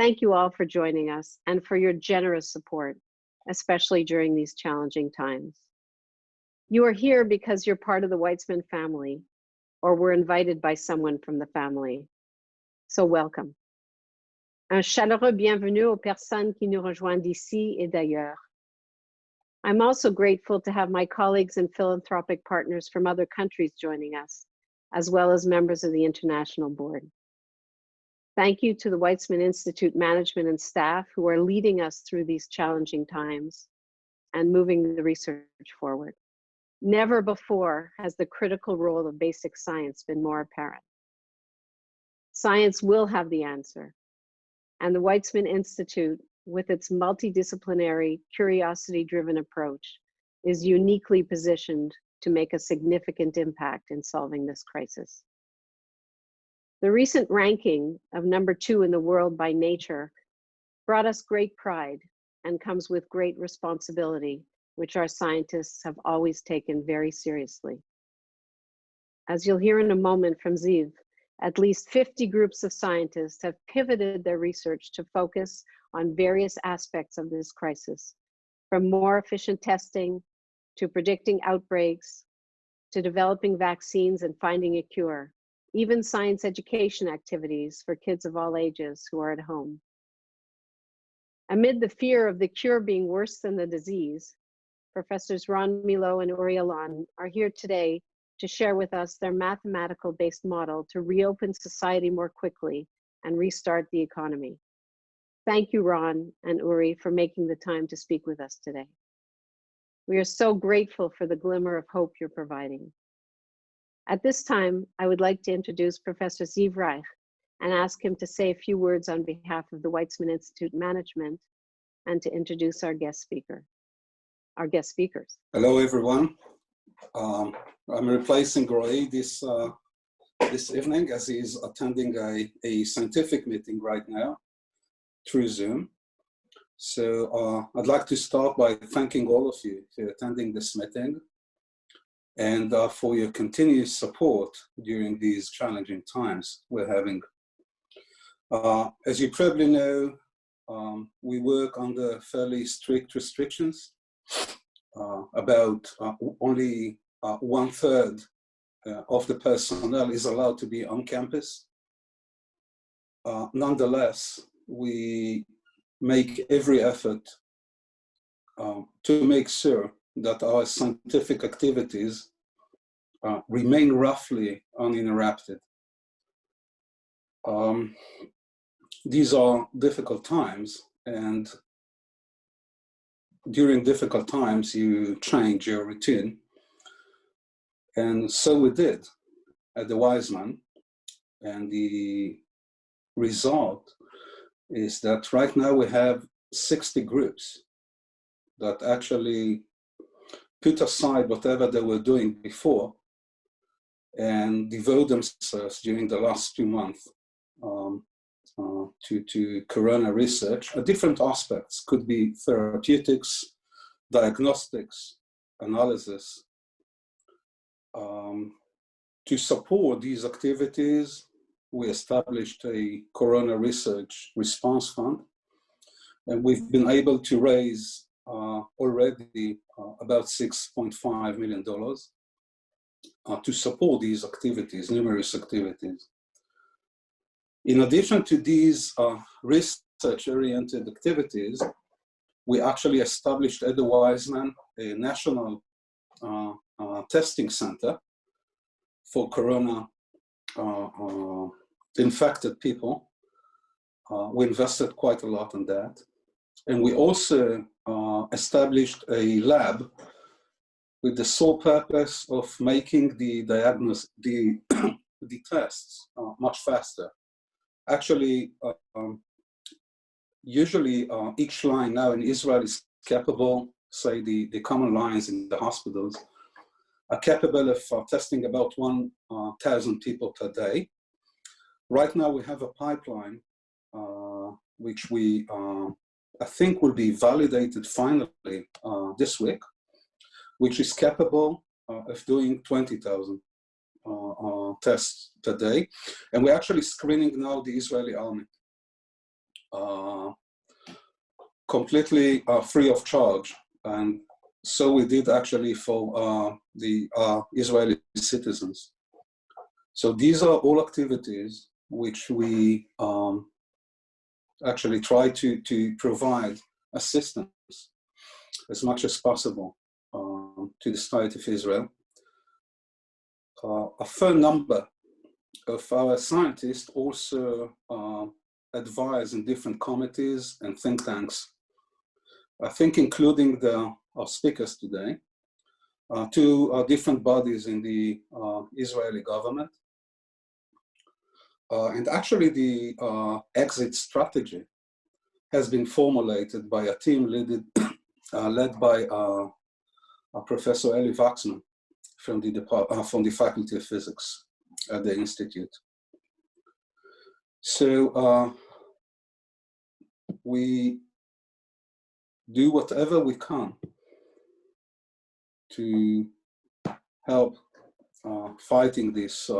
Thank you all for joining us and for your generous support, especially during these challenging times. You are here because you're part of the Weizmann family, or were invited by someone from the family. So welcome. Un chaleureux bienvenue aux personnes qui nous rejoignent d'ici et d'ailleurs. I'm also grateful to have my colleagues and philanthropic partners from other countries joining us, as well as members of the International Board. Thank you to the Weizmann Institute management and staff who are leading us through these challenging times and moving the research forward. Never before has the critical role of basic science been more apparent. Science will have the answer, and the Weizmann Institute, with its multidisciplinary, curiosity-driven approach, is uniquely positioned to make a significant impact in solving this crisis. The recent ranking of #2 in the world by Nature brought us great pride and comes with great responsibility, which our scientists have always taken very seriously. As you'll hear in a moment from Ziv, at least 50 groups of scientists have pivoted their research to focus on various aspects of this crisis, from more efficient testing, to predicting outbreaks, to developing vaccines and finding a cure, even science education activities for kids of all ages who are at home. Amid the fear of the cure being worse than the disease, Professors Alon and Milo and Uri Alon are here today to share with us their mathematical-based model to reopen society more quickly and restart the economy. Thank you, Ron and Uri, for making the time to speak with us today. We are so grateful for the glimmer of hope you're providing. At this time, I would like to introduce Professor Ziv Reich and ask him to say a few words on behalf of the Weizmann Institute management and to introduce our guest speakers. Hello, everyone. I'm replacing Roy this evening as he's attending a scientific meeting right now through Zoom. So I'd like to start by thanking all of you for attending this meeting and for your continuous support during these challenging times we're having. As you probably know, we work under fairly strict restrictions. About only 1/3 of the personnel is allowed to be on campus. Nonetheless, we make every effort to make sure that our scientific activities remain roughly uninterrupted. These are difficult times, and during difficult times, you change your routine. And so we did at the Weizmann. And the result is that right now we have 60 groups that actually put aside whatever they were doing before and devote themselves during the last 2 months to corona research at different aspects. Could be therapeutics, diagnostics, analysis. To support these activities, we established a Corona Research Response Fund, and we've been able to raise already about $6.5 million to support these activities, numerous activities. In addition to these research-oriented activities, we actually established at the Weizmann a national testing center for corona infected people. We invested quite a lot in that. And we also established a lab with the sole purpose of making the diagnosis, the tests much faster. Actually, usually each line now in Israel is capable, say the common lines in the hospitals, are capable of testing about 1,000 people per day. Right now we have a pipeline which we, I think will be validated finally this week, which is capable of doing 20,000 tests per day. And we're actually screening now the Israeli army. completely free of charge. And so we did actually for the Israeli citizens. So these are all activities which we actually try to provide assistance as much as possible to the state of Israel. A fair number of our scientists also advise in different committees and think tanks, I think including our speakers today, to different bodies in the Israeli government. And actually the exit strategy has been formulated by a team led by Professor Eli Weizmann from the Faculty of Physics at the Institute. So we do whatever we can to help fighting this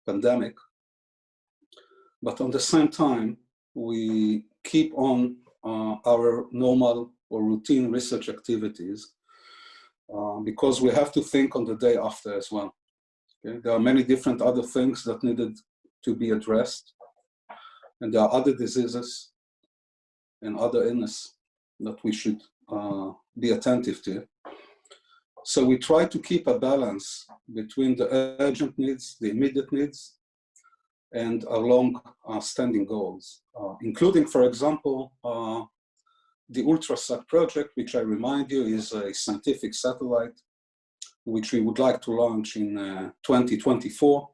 pandemic, but at the same time, we keep on our normal or routine research activities because we have to think on the day after as well. Okay? There are many different other things that needed to be addressed, and there are other diseases and other illness that we should be attentive to. So we try to keep a balance between the urgent needs, the immediate needs, and our long-standing goals, including, for example, the Ultrasat project, which I remind you is a scientific satellite, which we would like to launch in 2024.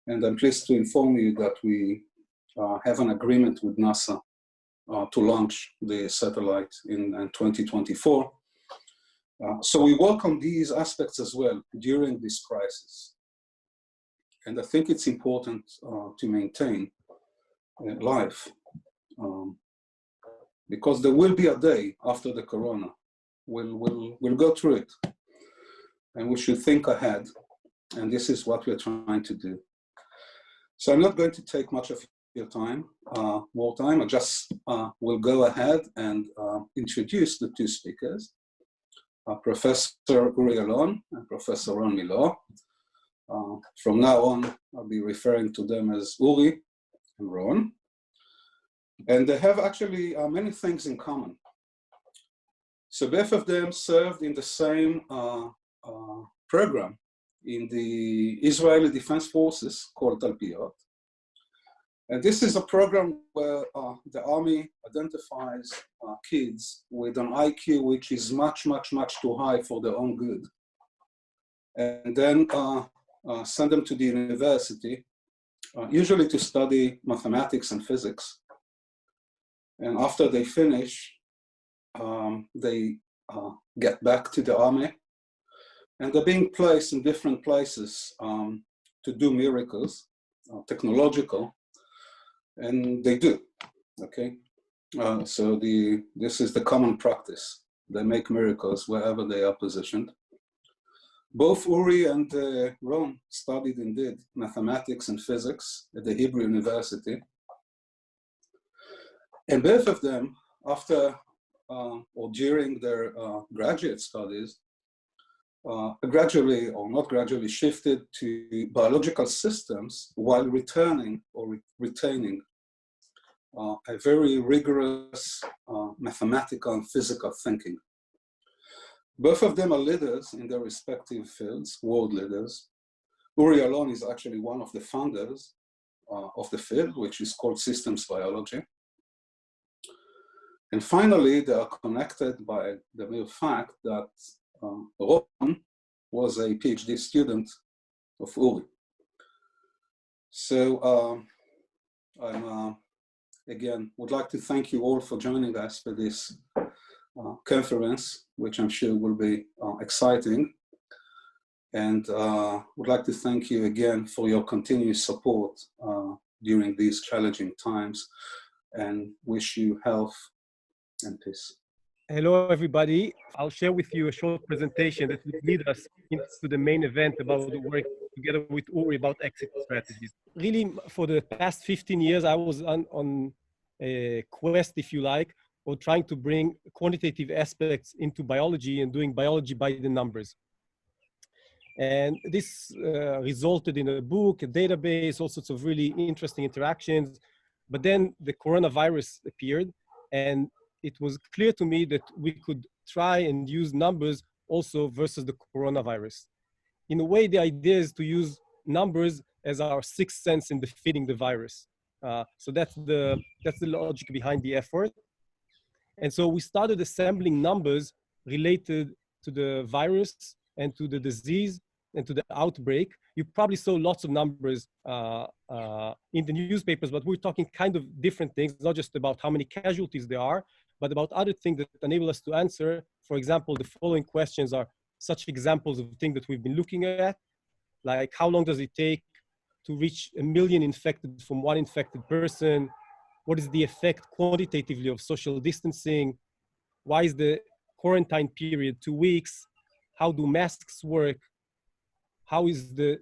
And I'm pleased to inform you that we have an agreement with NASA to launch the satellite in 2024. So we work on these aspects as well during this crisis. And I think it's important to maintain life because there will be a day after the corona. We'll go through it and we should think ahead. And this is what we're trying to do. So I'm not going to take much of your time, more time. I just will go ahead and introduce the two speakers, Professor Uri Alon and Professor Alon and Milo. From now on, I'll be referring to them as Uri and Ron. And they have actually many things in common. So both of them served in the same program in the Israeli Defense Forces called Talpiot. And this is a program where the army identifies kids with an IQ which is much, much, much too high for their own good. And then send them to the university, usually to study mathematics and physics. And after they finish, they get back to the army. And they're being placed in different places to do miracles, technological, and they do, okay? So this is the common practice. They make miracles wherever they are positioned. Both Uri and Ron studied indeed mathematics and physics at the Hebrew University. And both of them, after or during their graduate studies, gradually or not gradually shifted to biological systems while returning or retaining a very rigorous mathematical and physical thinking. Both of them are leaders in their respective fields, world leaders. Uri Alon is actually one of the founders of the field, which is called systems biology. And finally, they are connected by the mere fact that Ron was a PhD student of Uri. So I again would like to thank you all for joining us for this conference, which I'm sure will be exciting. And would like to thank you again for your continuous support during these challenging times, and wish you health and peace. Hello, everybody. I'll share with you a short presentation that will lead us into the main event about the work together with Uri about exit strategies. Really, for the past 15 years, I was on a quest, if you like, of trying to bring quantitative aspects into biology and doing biology by the numbers. And this resulted in a book, a database, all sorts of really interesting interactions. But then the coronavirus appeared, and it was clear to me that we could try and use numbers also versus the coronavirus. In a way, the idea is to use numbers as our sixth sense in defeating the virus. So that's the logic behind the effort. And so we started assembling numbers related to the virus and to the disease and to the outbreak. You probably saw lots of numbers in the newspapers, but we're talking kind of different things, not just about how many casualties there are, but about other things that enable us to answer. For example, the following questions are such examples of things that we've been looking at, like how long does it take to reach 1 million infected from one infected person? What is the effect quantitatively of social distancing? Why is the quarantine period 2 weeks? How do masks work? How is the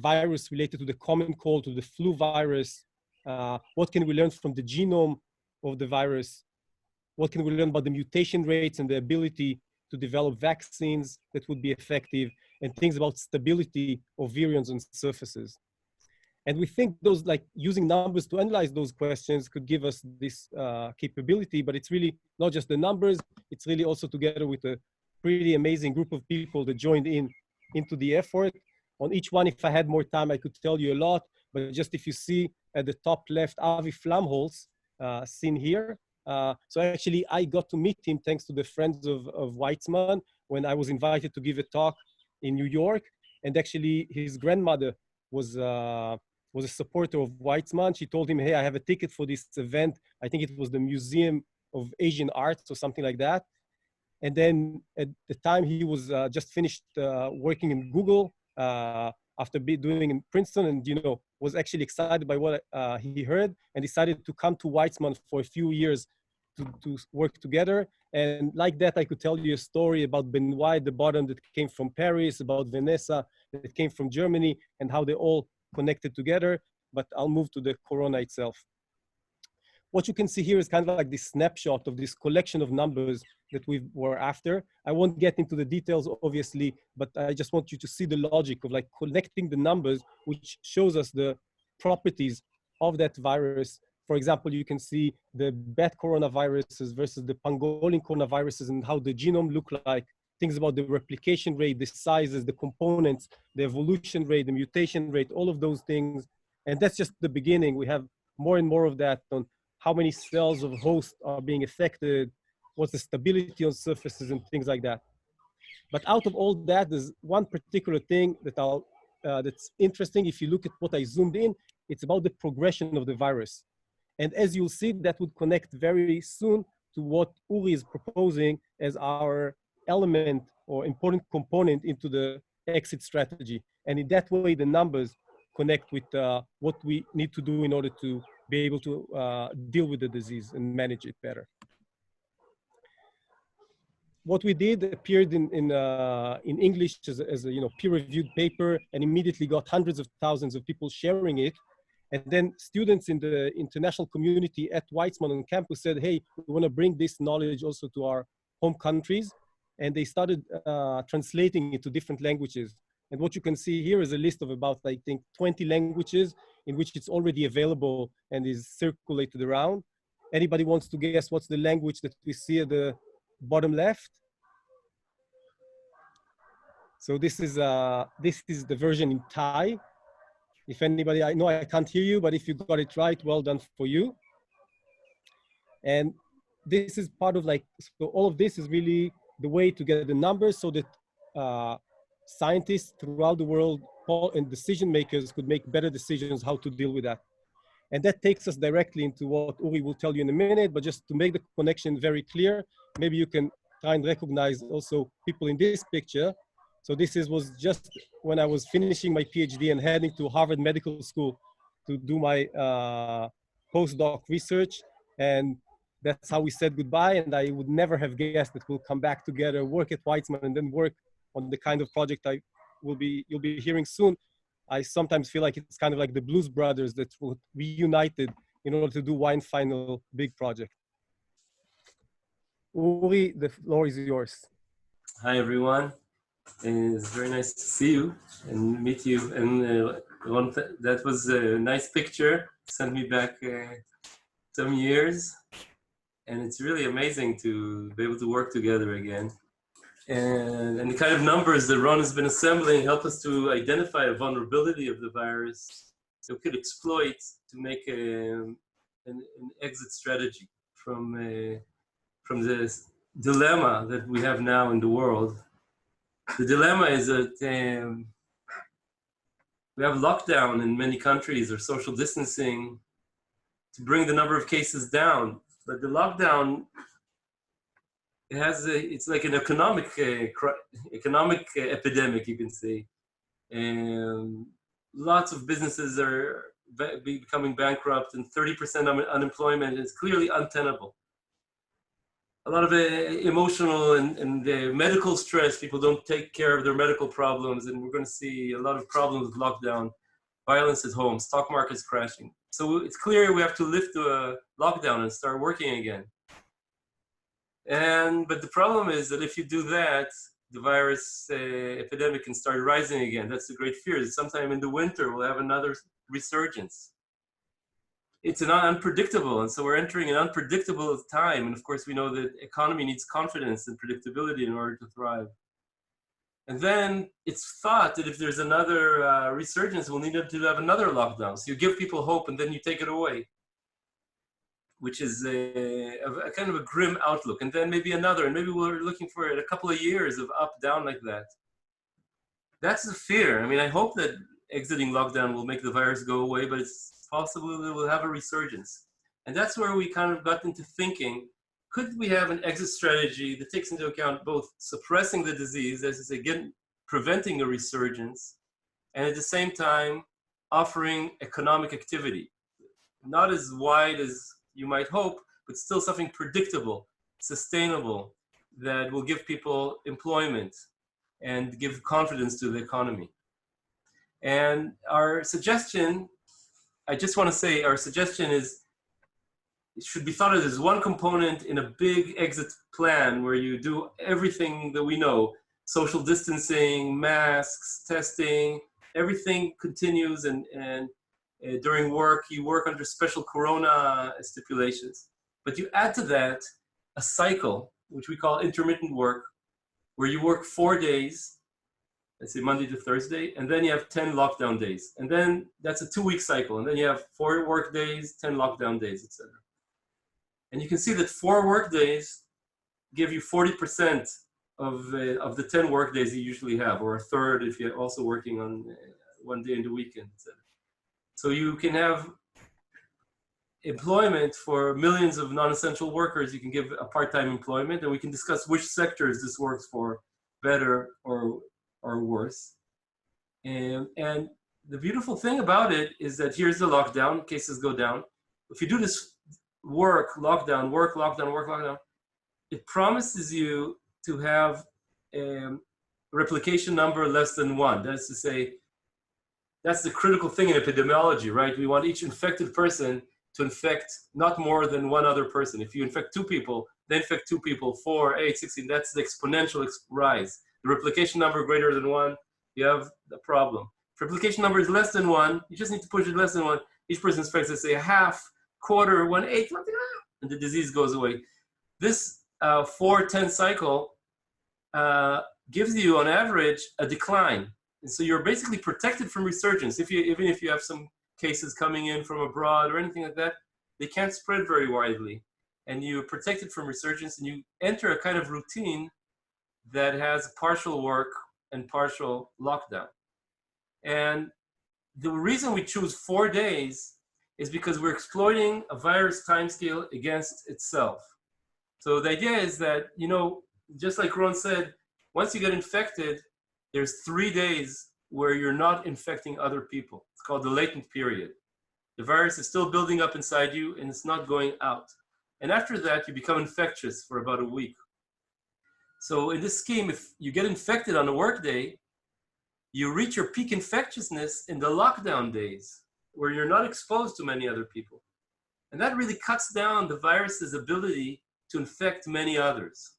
virus related to the common cold, to the flu virus? What can we learn from the genome of the virus? What can we learn about the mutation rates and the ability to develop vaccines that would be effective, and things about stability of virions on surfaces? And we think those, like using numbers to analyze those questions, could give us this capability, but it's really not just the numbers, it's really also together with a pretty amazing group of people that joined into the effort. On each one, if I had more time, I could tell you a lot, but just if you see at the top left, Avi Flamholz, seen here. So actually, I got to meet him thanks to the friends of Weizmann when I was invited to give a talk in New York. And actually, his grandmother was a supporter of Weizmann. She told him, hey, I have a ticket for this event. I think it was the Museum of Asian Arts or something like that. And then at the time, he was just finished working in Google after doing in Princeton, and was actually excited by what he heard, and decided to come to Weizmann for a few years to work together. And like that, I could tell you a story about Benoit at the bottom that came from Paris, about Vanessa that came from Germany, and how they all connected together. But I'll move to the corona itself. What you can see here is kind of like this snapshot of this collection of numbers that we were after. I won't get into the details, obviously, but I just want you to see the logic of like collecting the numbers, which shows us the properties of that virus. For example, you can see the bat coronaviruses versus the pangolin coronaviruses and how the genome look like, things about the replication rate, the sizes, the components, the evolution rate, the mutation rate, all of those things. And that's just the beginning. We have more and more of that on how many cells of host are being affected, what's the stability on surfaces and things like that. But out of all that, there's one particular thing that that's interesting. If you look at what I zoomed in, it's about the progression of the virus. And as you'll see, that would connect very soon to what Uri is proposing as our element or important component into the exit strategy. And in that way, the numbers connect with what we need to do in order to be able to deal with the disease and manage it better. What we did appeared in English as a peer-reviewed paper, and immediately got hundreds of thousands of people sharing it. And then students in the international community at Weizmann on campus said, hey, we want to bring this knowledge also to our home countries. And they started translating it to different languages. And what you can see here is a list of about, I think, 20 languages in which it's already available and is circulated around. Anybody wants to guess what's the language that we see at the bottom left? So this is the version in Thai. If anybody, I know I can't hear you, but if you got it right, well done for you. And this is part of so all of this is really the way to get the numbers so that scientists throughout the world and decision makers could make better decisions how to deal with that. And that takes us directly into what Uri will tell you in a minute, but just to make the connection very clear, maybe you can try and recognize also people in this picture. So this was just when I was finishing my PhD and heading to Harvard Medical School to do my postdoc research. And that's how we said goodbye. And I would never have guessed that we'll come back together, work at Weizmann, and then work on the kind of project you'll be hearing soon. I sometimes feel like it's kind of like the Blues Brothers that were reunited in order to do one final big project. Uri, the floor is yours. Hi, everyone. It's very nice to see you and meet you. And that was a nice picture. Sent me back some years. And it's really amazing to be able to work together again. And the kind of numbers that Ron has been assembling help us to identify a vulnerability of the virus that we could exploit to make an exit strategy from this dilemma that we have now in the world. The dilemma is that we have lockdown in many countries or social distancing to bring the number of cases down. But the lockdown, it's like an economic epidemic, you can say. Lots of businesses are becoming bankrupt, and 30% unemployment is clearly untenable. A lot of emotional and medical stress. People don't take care of their medical problems, and we're going to see a lot of problems with lockdown, violence at home, stock markets crashing. So it's clear we have to lift the lockdown and start working again. But the problem is that if you do that, the virus epidemic can start rising again. That's the great fear, that sometime in the winter we'll have another resurgence. It's unpredictable, and so we're entering an unpredictable time. And of course, we know that economy needs confidence and predictability in order to thrive. And then it's thought that if there's another resurgence, we'll need to have another lockdown. So you give people hope, and then you take it away, which is a kind of a grim outlook. And then maybe another, and maybe we're looking for a couple of years of up, down like that. That's the fear. I mean, I hope that exiting lockdown will make the virus go away, but it's possible that we'll have a resurgence. And that's where we kind of got into thinking, could we have an exit strategy that takes into account both suppressing the disease, as I say, again, preventing a resurgence, and at the same time, offering economic activity. Not as wide as you might hope, but still something predictable, sustainable, that will give people employment and give confidence to the economy. And our suggestion, I just want to say, our suggestion is, it should be thought of as one component in a big exit plan where you do everything that we know, social distancing, masks, testing, everything continues, and during work, you work under special corona stipulations. But you add to that a cycle, which we call intermittent work, where you work 4 days, let's say Monday to Thursday, and then you have 10 lockdown days. And then that's a 2-week cycle. And then you have 4 work days, 10 lockdown days, etc. And you can see that 4 work days give you 40% of the 10 work days you usually have, or a third if you're also working on 1 day in the weekend, etc. So you can have employment for millions of non-essential workers. You can give a part-time employment, and we can discuss which sectors this works for better or worse. And the beautiful thing about it is that here's the lockdown, cases go down. If you do this work, lockdown, work, lockdown, work, lockdown, it promises you to have a replication number less than 1. That's to say, that's the critical thing in epidemiology, right? We want each infected person to infect not more than 1 other person. If you infect 2 people, they infect 2 people, 4, 8, 16, that's the exponential rise. The replication number greater than 1, you have the problem. If replication number is less than 1, you just need to push it less than 1. Each person infects, let's say, a half, quarter, 1/8, and the disease goes away. This 4-10 cycle gives you, on average, a decline. And so you're basically protected from resurgence. Even if you have some cases coming in from abroad or anything like that, they can't spread very widely. And you're protected from resurgence, and you enter a kind of routine that has partial work and partial lockdown. And the reason we choose 4 days is because we're exploiting a virus timescale against itself. So the idea is that, just like Ron said, once you get infected, there's 3 days where you're not infecting other people. It's called the latent period. The virus is still building up inside you, and it's not going out. And after that, you become infectious for about a week. So in this scheme, if you get infected on a work day, you reach your peak infectiousness in the lockdown days, where you're not exposed to many other people. And that really cuts down the virus's ability to infect many others.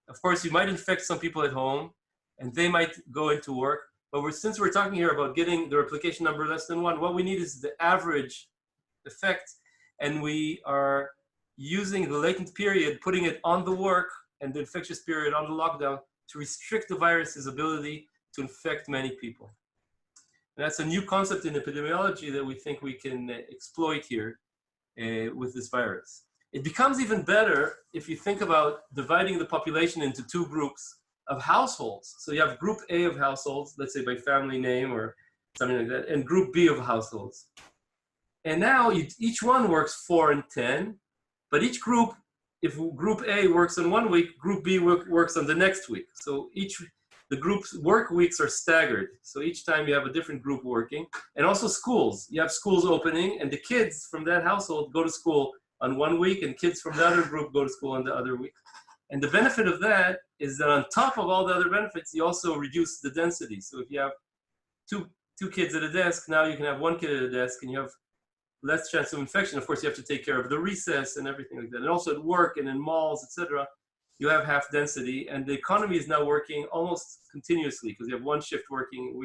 Of course, you might infect some people at home, and they might go into work. But since we're talking here about getting the replication number less than 1, what we need is the average effect. And we are using the latent period, putting it on the work, and the infectious period on the lockdown to restrict the virus's ability to infect many people. And that's a new concept in epidemiology that we think we can exploit here with this virus. It becomes even better if you think about dividing the population into 2 groups of households. So you have group A of households, let's say by family name or something like that, and group B of households. And now each one works 4 and 10, but each group, if group A works on 1 week, group B works on the next week. So the group's work weeks are staggered. So each time you have a different group working. And also schools. You have schools opening, and the kids from that household go to school on 1 week, and kids from the other group go to school on the other week. And the benefit of that is that on top of all the other benefits, you also reduce the density. So if you have two kids at a desk, now you can have 1 kid at a desk, and you have less chance of infection. Of course, you have to take care of the recess and everything like that. And also at work and in malls, etc., you have half density. And the economy is now working almost continuously because you have 1 shift working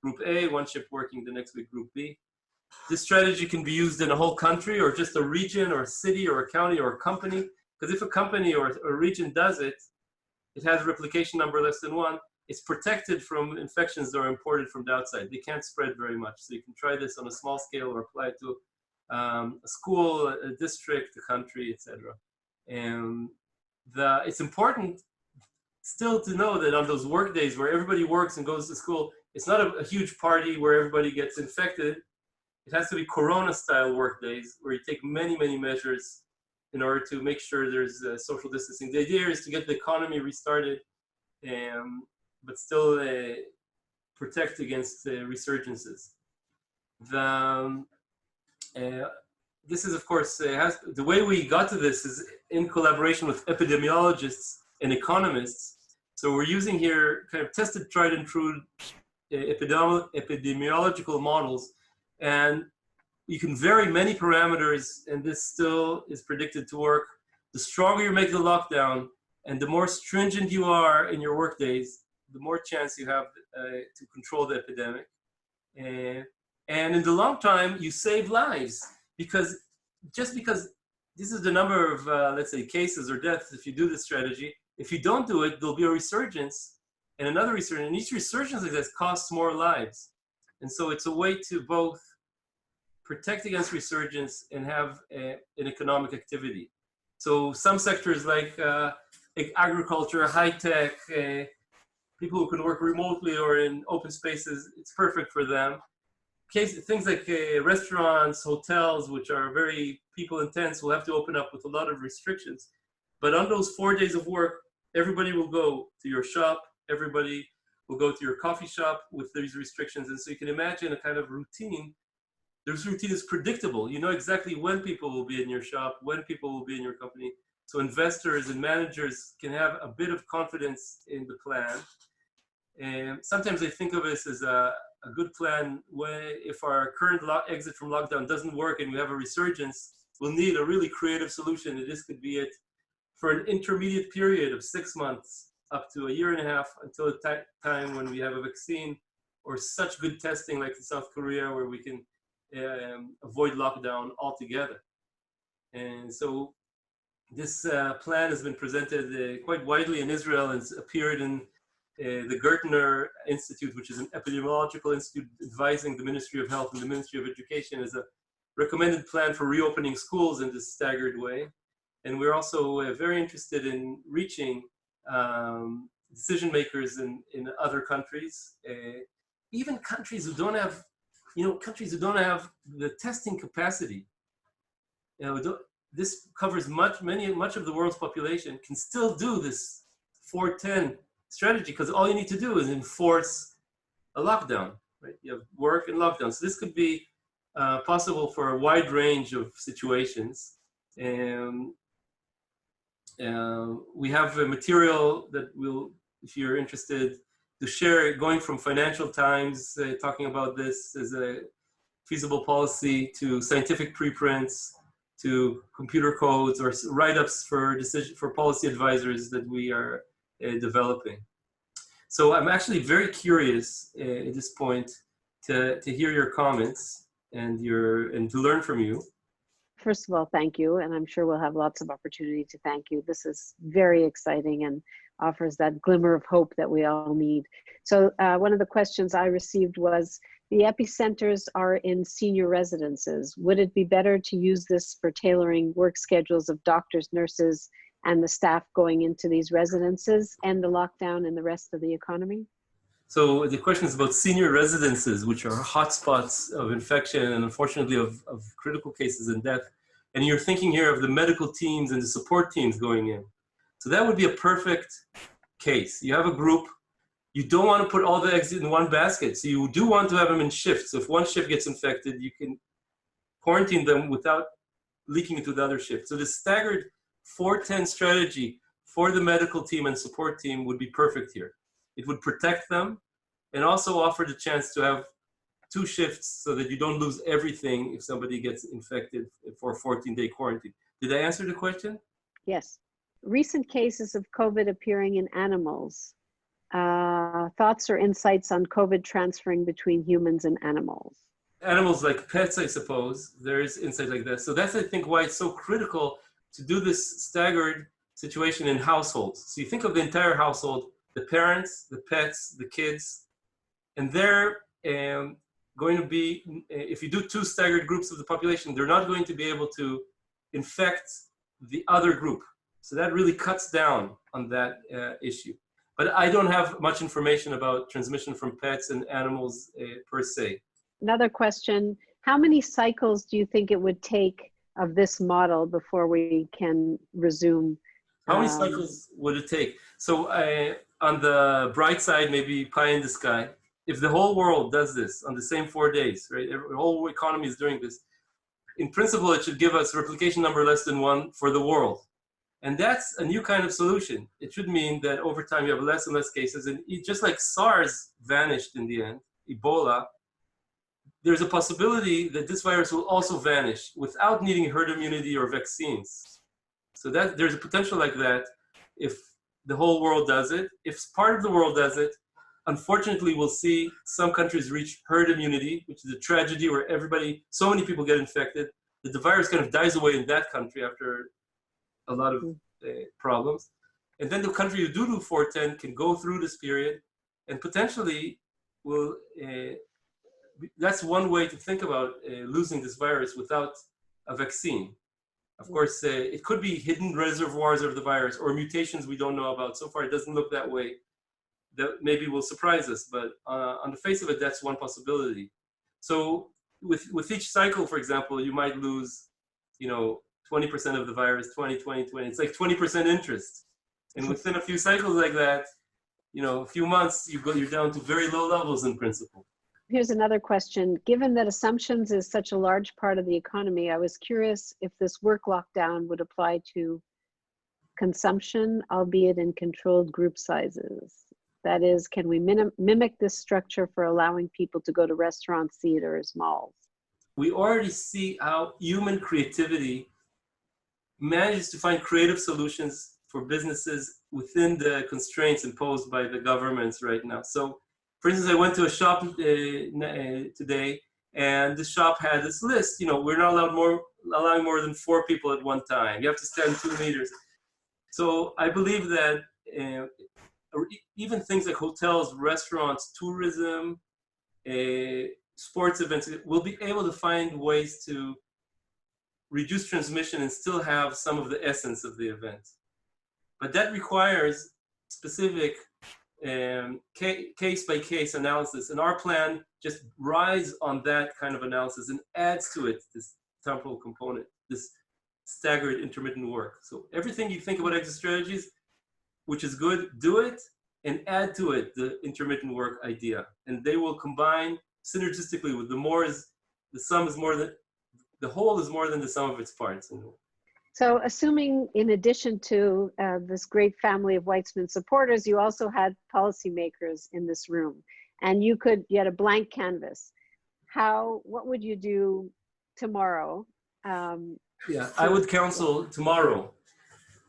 group A, 1 shift working the next week, group B. This strategy can be used in a whole country or just a region or a city or a county or a company. Because if a company or a region does it, it has replication number less than 1. It's protected from infections that are imported from the outside. They can't spread very much. So you can try this on a small scale or apply it to a school, a district, a country, etc. And it's important still to know that on those work days where everybody works and goes to school, it's not a huge party where everybody gets infected. It has to be Corona-style work days where you take many, many measures in order to make sure there's social distancing. The idea is to get the economy restarted, but still protect against resurgences. This is, of course, the way we got to this is in collaboration with epidemiologists and economists. So we're using here kind of tested, tried and true epidemiological models, and you can vary many parameters, and this still is predicted to work. The stronger you make the lockdown, and the more stringent you are in your work days, the more chance you have to control the epidemic. And in the long time, you save lives, because just because this is the number of, let's say, cases or deaths if you do this strategy, if you don't do it, there'll be a resurgence and another resurgence, and each resurgence like this costs more lives. And so it's a way to both protect against resurgence and have an economic activity. So some sectors like agriculture, high tech, people who can work remotely or in open spaces, it's perfect for them. Things like restaurants, hotels, which are very people intense, will have to open up with a lot of restrictions. But on those 4 days of work, everybody will go to your shop, everybody will go to your coffee shop with these restrictions. And so you can imagine a kind of routine. This routine is predictable. You know exactly when people will be in your shop, when people will be in your company. So investors and managers can have a bit of confidence in the plan. And sometimes I think of this as a good plan if our current exit from lockdown doesn't work and we have a resurgence, we'll need a really creative solution. And this could be it for an intermediate period of 6 months up to a year and a half until the time when we have a vaccine or such good testing like in South Korea where we can avoid lockdown altogether. And so this plan has been presented quite widely in Israel and it's appeared in the Gertner Institute, which is an epidemiological institute advising the Ministry of Health and the Ministry of Education, as a recommended plan for reopening schools in this staggered way. And we're also very interested in reaching decision makers in other countries, even countries who don't have, countries who don't have the testing capacity. This covers much of the world's population can still do this 4-10 strategy because all you need to do is enforce a lockdown, right? You have work and lockdown. So this could be possible for a wide range of situations. And we have a material that will, if you're interested, to share, going from Financial Times talking about this as a feasible policy to scientific preprints to computer codes or write-ups for policy advisors that we are developing. So I'm actually very curious at this point to hear your comments and to learn from you. First of all, thank you. And I'm sure we'll have lots of opportunity to thank you. This is very exciting and offers that glimmer of hope that we all need. So one of the questions I received was, the epicenters are in senior residences. Would it be better to use this for tailoring work schedules of doctors, nurses, and the staff going into these residences and the lockdown in the rest of the economy? So the question is about senior residences, which are hotspots of infection and unfortunately of critical cases and death. And you're thinking here of the medical teams and the support teams going in. So that would be a perfect case. You have a group, you don't want to put all the eggs in one basket. So you do want to have them in shifts. So if one shift gets infected, you can quarantine them without leaking into the other shift. So the staggered 4-10 strategy for the medical team and support team would be perfect here. It would protect them and also offer the chance to have 2 shifts so that you don't lose everything if somebody gets infected for a 14-day quarantine. Did I answer the question? Yes. Recent cases of COVID appearing in animals. Thoughts or insights on COVID transferring between humans and animals? Animals like pets, I suppose, there is insight like that. So that's, I think, why it's so critical to do this staggered situation in households. So you think of the entire household, the parents, the pets, the kids, and they're going to be, if you do 2 staggered groups of the population, they're not going to be able to infect the other group. So that really cuts down on that issue. But I don't have much information about transmission from pets and animals per se. Another question, how many cycles do you think it would take of this model before we can resume? How many cycles would it take? So on the bright side, maybe pie in the sky. If the whole world does this on the same 4 days, right? The whole economy is doing this. In principle, it should give us replication number less than 1 for the world. And that's a new kind of solution. It should mean that over time you have less and less cases. And just like SARS vanished in the end, Ebola, there's a possibility that this virus will also vanish without needing herd immunity or vaccines. So that there's a potential like that if the whole world does it. If part of the world does it, unfortunately, we'll see some countries reach herd immunity, which is a tragedy where so many people get infected, that the virus kind of dies away in that country after a lot of problems. And then the country who do 410 can go through this period and potentially will, that's one way to think about losing this virus without a vaccine. Of course, it could be hidden reservoirs of the virus or mutations we don't know about. So far, it doesn't look that way. That maybe will surprise us, but on the face of it, that's one possibility. So with each cycle, for example, you might lose, 20% of the virus, 20. It's like 20% interest. And within a few cycles like that, a few months, you're down to very low levels in principle. Here's another question. Given that assumptions is such a large part of the economy, I was curious if this work lockdown would apply to consumption, albeit in controlled group sizes. That is, can we mimic this structure for allowing people to go to restaurants, theaters, malls? We already see how human creativity manages to find creative solutions for businesses within the constraints imposed by the governments right now. So, for instance, I went to a shop today, and the shop had this list. We're not allowing more than 4 people at one time. You have to stand 2 meters. So I believe that even things like hotels, restaurants, tourism, sports events, will be able to find ways to reduce transmission and still have some of the essence of the event. But that requires specific case-by-case analysis. And our plan just rides on that kind of analysis and adds to it this temporal component, this staggered intermittent work. So everything you think about exit strategies, which is good, do it and add to it the intermittent work idea. And they will combine synergistically with the whole is more than the sum of its parts. So assuming in addition to this great family of Weizmann supporters, you also had policymakers in this room, and you had a blank canvas. What would you do tomorrow? Yeah, I would counsel tomorrow,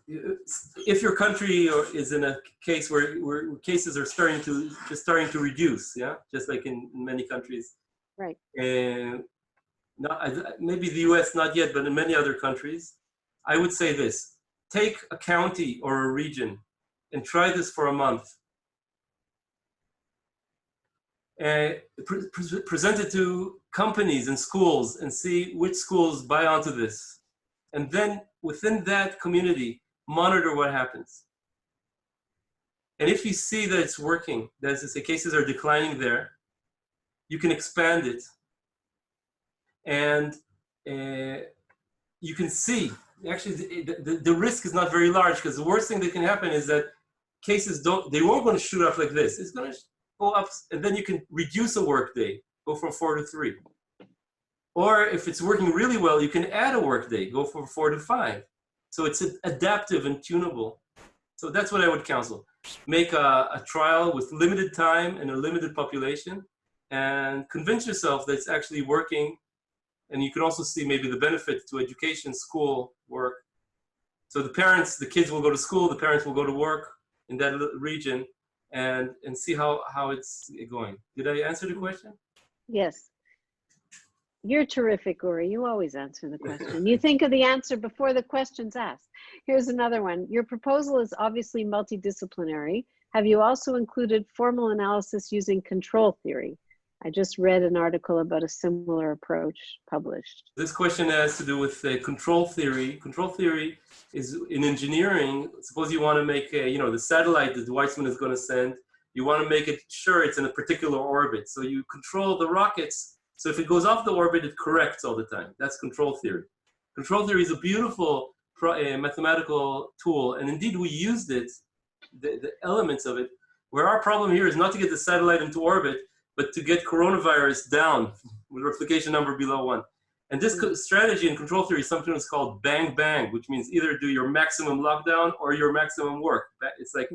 if your country is in a case where cases are starting to reduce, yeah, just like in many countries. Right. And maybe the US not yet, but in many other countries, I would say this: take a county or a region and try this for a month. Present it to companies and schools and see which schools buy onto this. And then within that community, monitor what happens. And if you see that it's working, that is to say cases are declining there, you can expand it. And you can see, actually the risk is not very large, because the worst thing that can happen is that cases they won't going to shoot up like this. It's going to go up, and then you can reduce a work day, go from 4 to 3. Or if it's working really well, you can add a work day, go from 4 to 5. So it's adaptive and tunable. So that's what I would counsel. Make a trial with limited time and a limited population, and convince yourself that it's actually working. And you can also see maybe the benefit to education, school, work. So the kids will go to school, the parents will go to work in that region, and see how it's going. Did I answer the question? Yes. You're terrific, Uri. You always answer the question. You think of the answer before the question's asked. Here's another one. Your proposal is obviously multidisciplinary. Have you also included formal analysis using control theory? I just read an article about a similar approach published. This question has to do with control theory. Control theory is in engineering. Suppose you want to make the satellite that Weizmann is going to send. You want to make it sure it's in a particular orbit. So you control the rockets. So if it goes off the orbit, it corrects all the time. That's control theory. Control theory is a beautiful mathematical tool. And indeed, we used it, the elements of it, where our problem here is not to get the satellite into orbit, but to get coronavirus down with replication number below 1. And this strategy in control theory is sometimes called bang bang, which means either do your maximum lockdown or your maximum work. It's like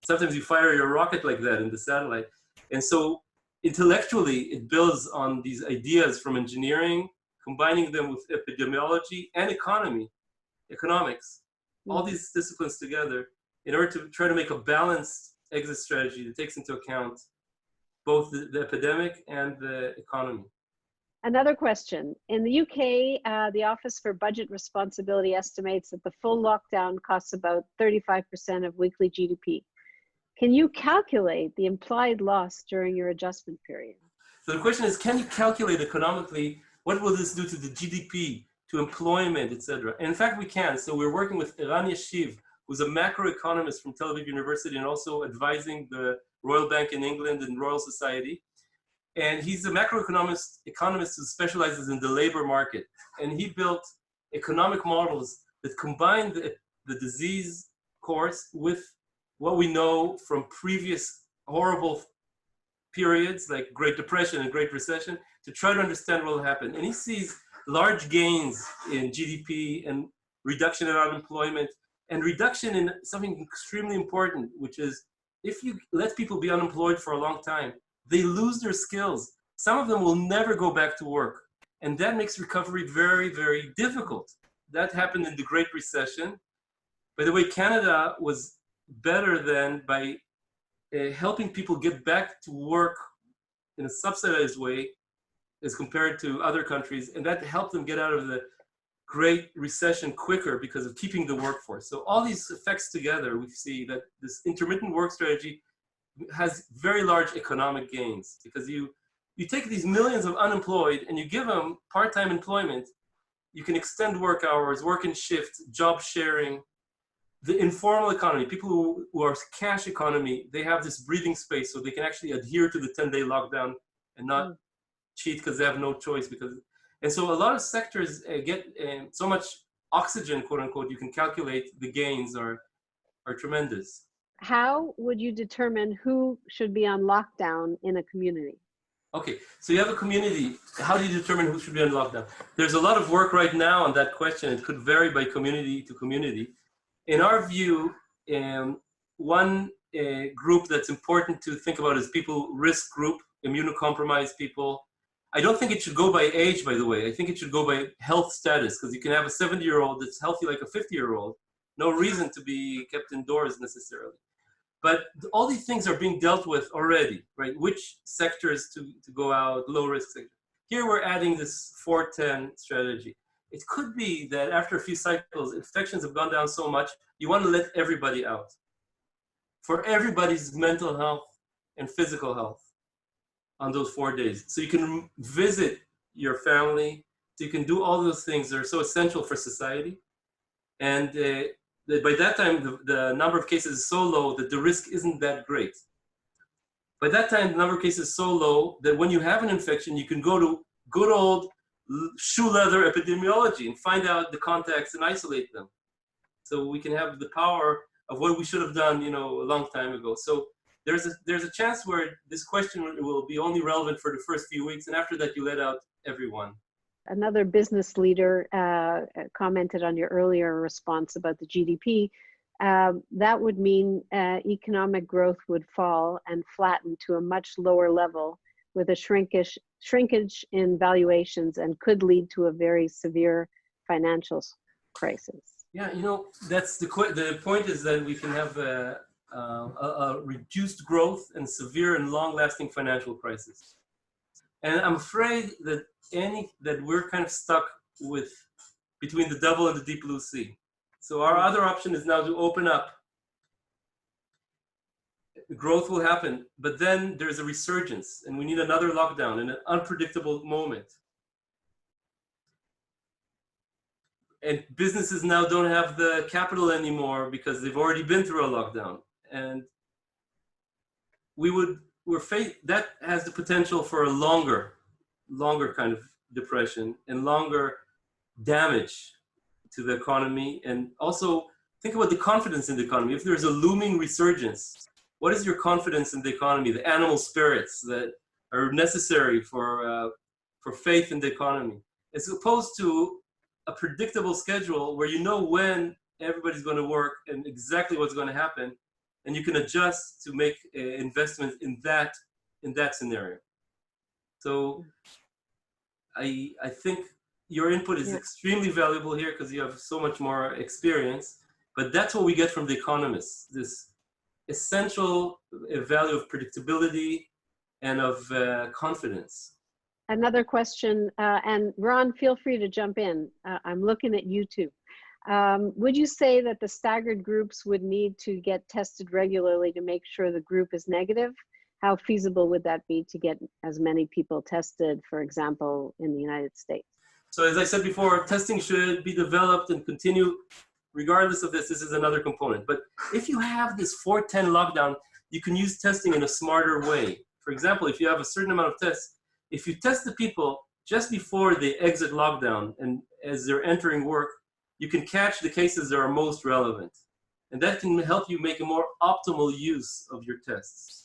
sometimes you fire your rocket like that in the satellite. And so intellectually, it builds on these ideas from engineering, combining them with epidemiology and economics, all these disciplines together in order to try to make a balanced exit strategy that takes into account both the epidemic and the economy. Another question. In the UK, the Office for Budget Responsibility estimates that the full lockdown costs about 35% of weekly GDP. Can you calculate the implied loss during your adjustment period? So the question is, can you calculate economically, what will this do to the GDP, to employment, etc.? And in fact, we can. So we're working with Eran Yeshiv, who's a macroeconomist from Tel Aviv University and also advising the Royal Bank in England and Royal Society. And he's a macroeconomist who specializes in the labor market. And he built economic models that combine the disease course with what we know from previous horrible periods like Great Depression and Great Recession to try to understand what will happen. And he sees large gains in GDP and reduction in unemployment and reduction in something extremely important, which is if you let people be unemployed for a long time, they lose their skills. Some of them will never go back to work. And that makes recovery very, very difficult. That happened in the Great Recession. By the way, Canada was better than by helping people get back to work in a subsidized way as compared to other countries. And that helped them get out of the Great Recession quicker because of keeping the workforce. So all these effects together, we see that this intermittent work strategy has very large economic gains because you take these millions of unemployed and you give them part-time employment, you can extend work hours, work in shifts, job sharing. The informal economy, people who are cash economy, they have this breathing space so they can actually adhere to the 10-day lockdown and not cheat because they have no choice. And so a lot of sectors get so much oxygen, quote unquote, you can calculate the gains are tremendous. How would you determine who should be on lockdown in a community? Okay, so you have a community. How do you determine who should be on lockdown? There's a lot of work right now on that question. It could vary by community to community. In our view, one group that's important to think about is people, risk group, immunocompromised people. I don't think it should go by age, by the way. I think it should go by health status, because you can have a 70-year-old that's healthy like a 50-year-old. No reason to be kept indoors necessarily. But all these things are being dealt with already, right? Which sectors to go out, low risk sectors. Here we're adding this 4-10 strategy. It could be that after a few cycles, infections have gone down so much, you want to let everybody out. For everybody's mental health and physical health on those 4 days. So you can visit your family, so you can do all those things that are so essential for society. And by that time, the number of cases is so low that the risk isn't that great. By that time, the number of cases is so low that when you have an infection, you can go to good old shoe leather epidemiology and find out the contacts and isolate them. So we can have the power of what we should have done, you know, a long time ago. So there's a chance where this question will be only relevant for the first few weeks, and after that, you let out everyone. Another business leader commented on your earlier response about the GDP. That would mean economic growth would fall and flatten to a much lower level with a shrinkage in valuations, and could lead to a very severe financial crisis. Yeah, you know, that's the point is that we can have a reduced growth and severe and long-lasting financial crisis. And I'm afraid that we're kind of stuck with between the double and the deep blue sea. So our other option is now to open up. Growth will happen, but then there's a resurgence, and we need another lockdown in an unpredictable moment. And businesses now don't have the capital anymore because they've already been through a lockdown. And that has the potential for a longer kind of depression and longer damage to the economy. And also think about the confidence in the economy. If there's a looming resurgence, what is your confidence in the economy, the animal spirits that are necessary for faith in the economy, as opposed to a predictable schedule where you know when everybody's going to work and exactly what's going to happen, and you can adjust to make investments in that scenario. So I think your input is extremely valuable here because you have so much more experience, but that's what we get from the economists, this essential value of predictability and of confidence. Another question, and Ron, feel free to jump in. I'm looking at you too. Would you say that the staggered groups would need to get tested regularly to make sure the group is negative? How feasible would that be to get as many people tested, for example, in the United States? So as I said before, testing should be developed and continue regardless of this. This is another component. But if you have this 4-10 lockdown, you can use testing in a smarter way. For example, if you have a certain amount of tests, if you test the people just before they exit lockdown and as they're entering work, you can catch the cases that are most relevant. And that can help you make a more optimal use of your tests.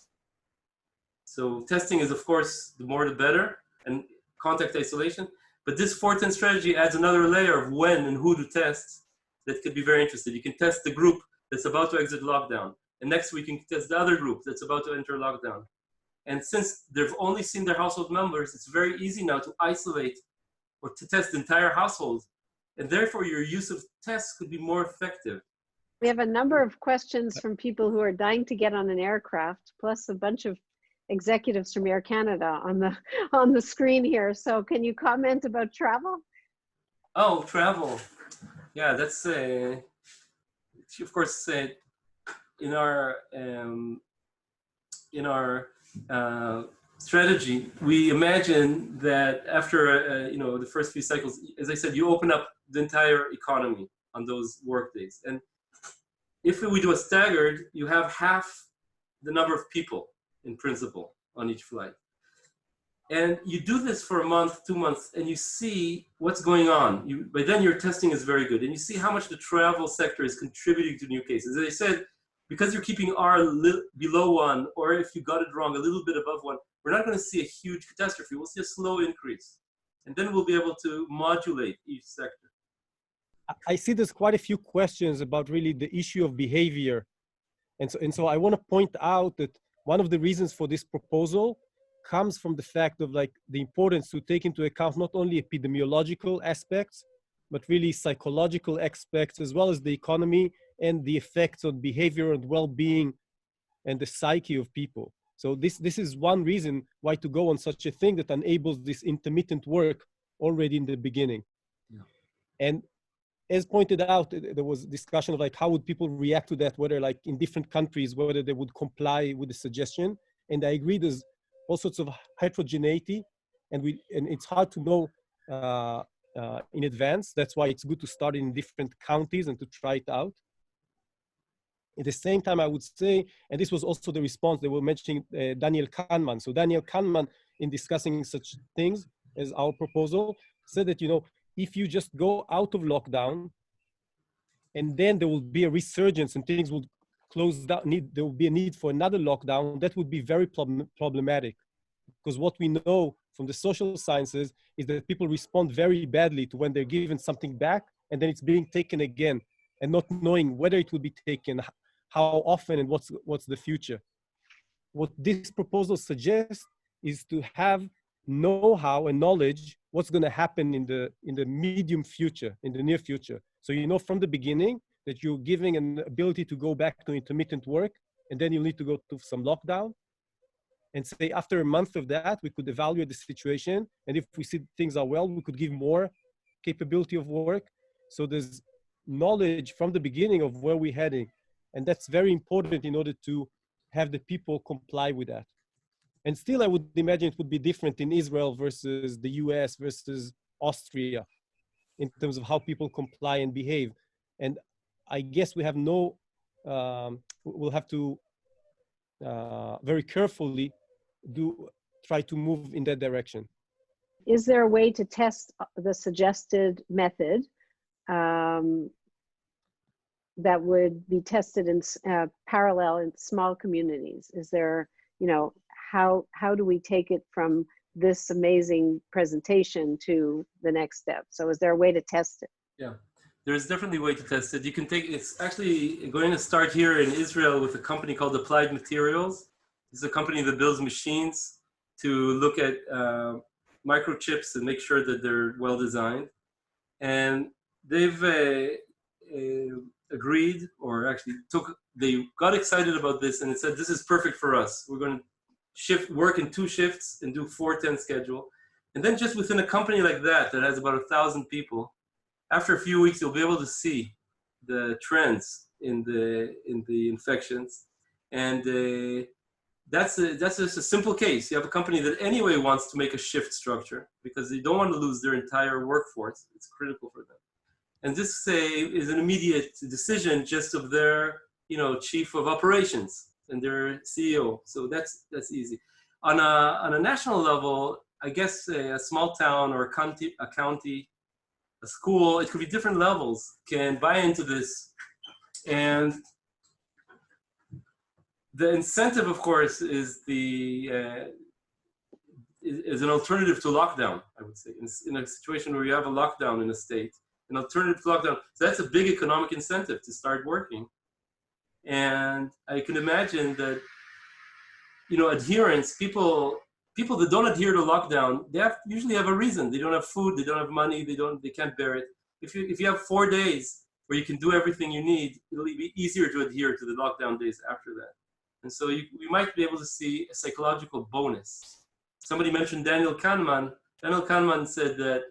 So testing is, of course, the more the better, and contact isolation. But this 4-10 strategy adds another layer of when and who to test that could be very interesting. You can test the group that's about to exit lockdown. And next week, you can test the other group that's about to enter lockdown. And since they've only seen their household members, it's very easy now to isolate or to test the entire household. And therefore, your use of tests could be more effective. We have a number of questions from people who are dying to get on an aircraft, plus a bunch of executives from Air Canada on the screen here. So can you comment about travel? Oh, travel. Yeah, that's, of course, in our strategy, we imagine that after the first few cycles, as I said, you open up the entire economy on those work days. And if we do a staggered, you have half the number of people in principle on each flight. And you do this for a month, 2 months, and you see what's going on. By then your testing is very good, and you see how much the travel sector is contributing to new cases. As I said, because you're keeping R below 1, or if you got it wrong, a little bit above 1, we're not going to see a huge catastrophe. We'll see a slow increase. And then we'll be able to modulate each sector. I see there's quite a few questions about really the issue of behavior. And so I want to point out that one of the reasons for this proposal comes from the fact of like the importance to take into account not only epidemiological aspects, but really psychological aspects, as well as the economy and the effects on behavior and well-being and the psyche of people. So this is one reason why to go on such a thing that enables this intermittent work already in the beginning. Yeah. And as pointed out, there was discussion of like, how would people react to that, whether like in different countries, whether they would comply with the suggestion. And I agree, there's all sorts of heterogeneity, and it's hard to know in advance. That's why it's good to start in different counties and to try it out. At the same time, I would say, and this was also the response, they were mentioning Daniel Kahneman. So Daniel Kahneman, in discussing such things as our proposal, said that, you know, if you just go out of lockdown, and then there will be a resurgence and things will close down, there will be a need for another lockdown, that would be very problematic. Because what we know from the social sciences is that people respond very badly to when they're given something back, and then it's being taken again, and not knowing whether it will be taken, how often, and what's the future. What this proposal suggests is to have know-how and knowledge what's going to happen in the medium future, in the near future. So you know from the beginning that you're giving an ability to go back to intermittent work, and then you need to go to some lockdown. And say after a month of that, we could evaluate the situation. And if we see things are well, we could give more capability of work. So there's knowledge from the beginning of where we're heading. And that's very important in order to have the people comply with that. And still, I would imagine it would be different in Israel versus the US versus Austria in terms of how people comply and behave. And I guess we have we'll have to very carefully try to move in that direction. Is there a way to test the suggested method that would be tested in parallel in small communities? Is there, you know, how do we take it from this amazing presentation to the next step? So is there a way to test it? Yeah, there's definitely a way to test it. You can it's actually going to start here in Israel with a company called Applied Materials. It's a company that builds machines to look at microchips and make sure that they're well designed. And they've agreed, or actually they got excited about this, and it said, this is perfect for us. We're going to work in 2 shifts and do 4-10 schedule. And then just within a company like that has about 1,000 people, after a few weeks, you'll be able to see the trends in the infections. And that's just a simple case. You have a company that anyway wants to make a shift structure because they don't want to lose their entire workforce. It's critical for them. And this is an immediate decision just of their, you know, chief of operations and their CEO. So that's easy. On a national level, I guess a small town or a county, a school, it could be different levels, can buy into this. And the incentive, of course, is is an alternative to lockdown, I would say. In a situation where you have a lockdown in a state, an alternative to lockdown, so that's a big economic incentive to start working. And I can imagine that, you know, adherence, people that don't adhere to lockdown, they usually have a reason. They don't have food, they don't have money, they can't bear it. If you have 4 days where you can do everything you need, it'll be easier to adhere to the lockdown days after that. And so we might be able to see a psychological bonus. Somebody mentioned Daniel Kahneman. Daniel Kahneman said that,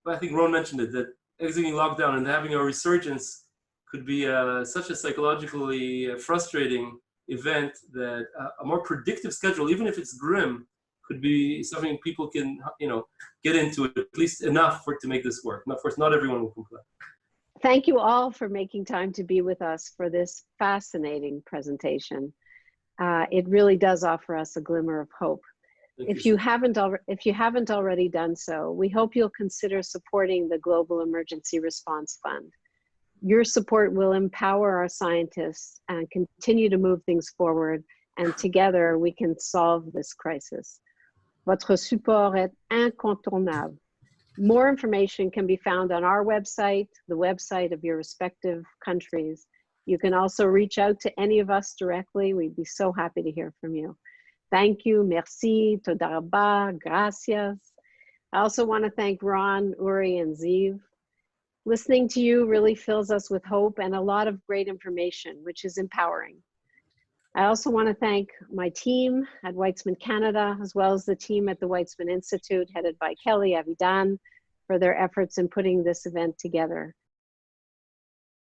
well, I think Ron mentioned it, that exiting lockdown and having a resurgence could be such a psychologically frustrating event that a more predictive schedule, even if it's grim, could be something people can, you know, get into it, at least enough to make this work. And of course, not everyone will comply. Thank you all for making time to be with us for this fascinating presentation. It really does offer us a glimmer of hope. If you haven't already done so, we hope you'll consider supporting the Global Emergency Response Fund. Your support will empower our scientists and continue to move things forward and together we can solve this crisis. Votre support est incontournable. More information can be found on our website, the website of your respective countries. You can also reach out to any of us directly. We'd be so happy to hear from you. Thank you, merci, toda rabba, gracias. I also want to thank Ron, Uri, and Ziv. Listening to you really fills us with hope and a lot of great information, which is empowering. I also want to thank my team at Weizmann Canada, as well as the team at the Weizmann Institute, headed by Kelly Avidan, for their efforts in putting this event together.